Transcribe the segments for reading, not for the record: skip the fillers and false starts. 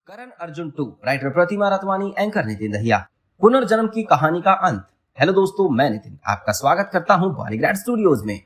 Karan Arjun 2, writer प्रतिमा रतवानी, anchor Nitin Dahiya. पुनर्जन्म की कहानी का अंत। हेलो दोस्तों, मैं नितिन आपका स्वागत करता हूं बॉलीग्रैड स्टूडियोज में।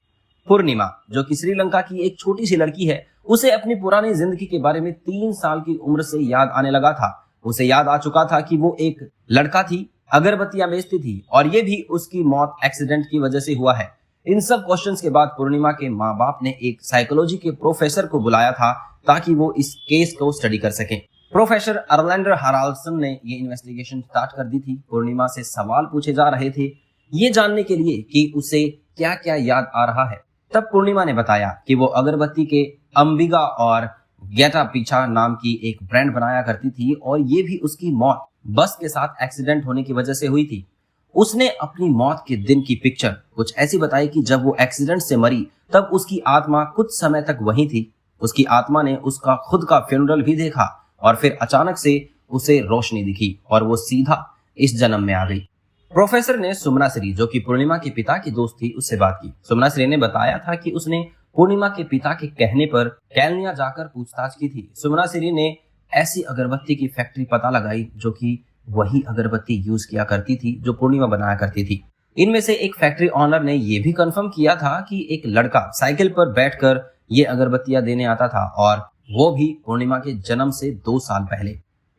पूर्णिमा, जो कि श्रीलंका की एक छोटी सी लड़की है, उसे अपनी पुरानी जिंदगी के बारे में 3 साल की उम्र से याद आने लगा था। उसे याद आ चुका था कि वो एक लड़का थी, अगरबत्तियां बेचती थी और ये भी उसकी मौत एक्सीडेंट की वजह से हुआ है। इन सब क्वेश्चंस के बाद पूर्णिमा के माँ बाप ने एक साइकोलॉजी के प्रोफेसर को बुलाया था ताकि वो इस केस को स्टडी कर सकें। प्रोफेसर अर्लैंडर हाराल्सन ने ये इन्वेस्टिगेशन स्टार्ट कर दी थी। पूर्णिमा से सवाल पूछे जा रहे थे ये जानने के लिए कि उसे क्या क्या याद आ रहा है। तब पूर्णिमा ने बताया कि वो अगरबत्ती के अंबिगा और गेटा पीछा नाम की एक ब्रांड बनाया करती थी और ये भी उसकी मौत बस के साथ एक्सीडेंट होने की वजह से हुई थी। उसने अपनी मौत के दिन की पिक्चर कुछ ऐसी बताई कि जब वो एक्सीडेंट से मरी तब उसकी आत्मा कुछ समय तक वहीं थी। उसकी आत्मा ने उसका खुद का फ्यूनरल भी देखा और फिर अचानक से उसे रोशनी दिखी और वो सीधा इस जन्म में आ गई। प्रोफेसर ने सुमना श्री, जो कि पूर्णिमा के पिता की दोस्त थी, उससे बात की। सुमना श्री ने बताया था कि उसने पूर्णिमा के पिता के कहने पर कैलनिया जाकर पूछताछ की थी। सुमना श्री ने ऐसी अगरबत्ती की फैक्ट्री पता लगाई जो कि वही अगरबत्ती यूज किया करती थी जो पूर्णिमा बनाया करती थी। इनमें से एक फैक्ट्री ऑनर ने यह भी कंफर्म किया था कि एक लड़का साइकिल पर बैठकर ये अगरबत्तियां देने आता था और वो भी पूर्णिमा के जन्म से 2 साल पहले।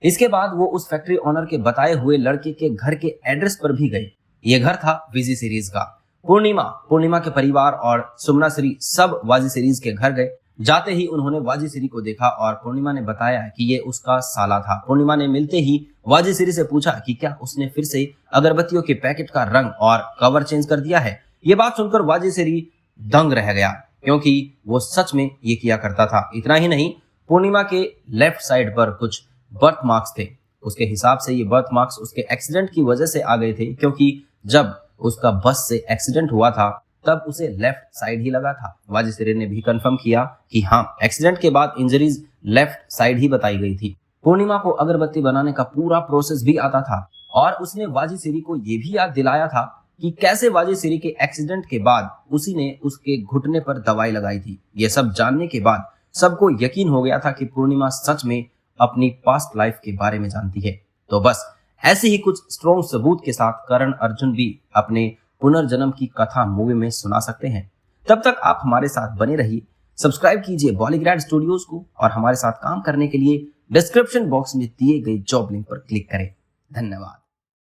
इसके बाद वो उस फैक्ट्री ऑनर के बताए हुए लड़के के घर के एड्रेस पर भी गए। ये घर था विजी सीरीज का। पूर्णिमा के परिवार और सुमना श्री सब वाजी सीरीज के घर गए। जाते ही उन्होंने वाजी श्री को देखा और पूर्णिमा ने बताया कि ये उसका साला था। पूर्णिमा ने मिलते ही वाजी श्री से पूछा कि क्या उसने फिर से अगरबत्तियों के पैकेट का रंग और कवर चेंज कर दिया है। ये बात सुनकर वाजी श्री दंग रह गया क्योंकि वो सच में ये किया करता था। इतना ही नहीं, पूर्णिमा के लेफ्ट साइड पर कुछ बर्थ मार्क्स थे। उसके हिसाब से ये बर्थ मार्क्स उसके एक्सीडेंट की वजह से आ गए थे क्योंकि जब उसका बस से एक्सीडेंट हुआ था तब उसे लेफ्ट साइड ही लगा था। वाजिसरे ने भी कंफर्म किया कि हाँ, एक्सीडेंट के बाद इंजरीज लेफ्ट साइड ही बताई गई थी। पूर्णिमा को अगरबत्ती बनाने का पूरा प्रोसेस भी आता था और उसने वाजिसरी को ये भी याद दिलाया था कि कैसे वाजिसरी के एक्सीडेंट के बाद उसी ने उसके घुटने पर दवाई लगाई थी। ये सब जानने के बाद सबको यकीन हो गया था कि पूर्णिमा सच में अपनी पास्ट लाइफ के बारे में जानती है। तो बस ऐसे ही कुछ स्ट्रॉन्ग सबूत के साथ करण अर्जुन भी अपने पुनर्जन्म की कथा मूवी में सुना सकते हैं। तब तक आप हमारे साथ बने रहिए। सब्सक्राइब कीजिए बॉलीग्रैड स्टूडियोज को और हमारे साथ काम करने के लिए डिस्क्रिप्शन बॉक्स में दिए गए जॉब लिंक पर क्लिक करें। धन्यवाद।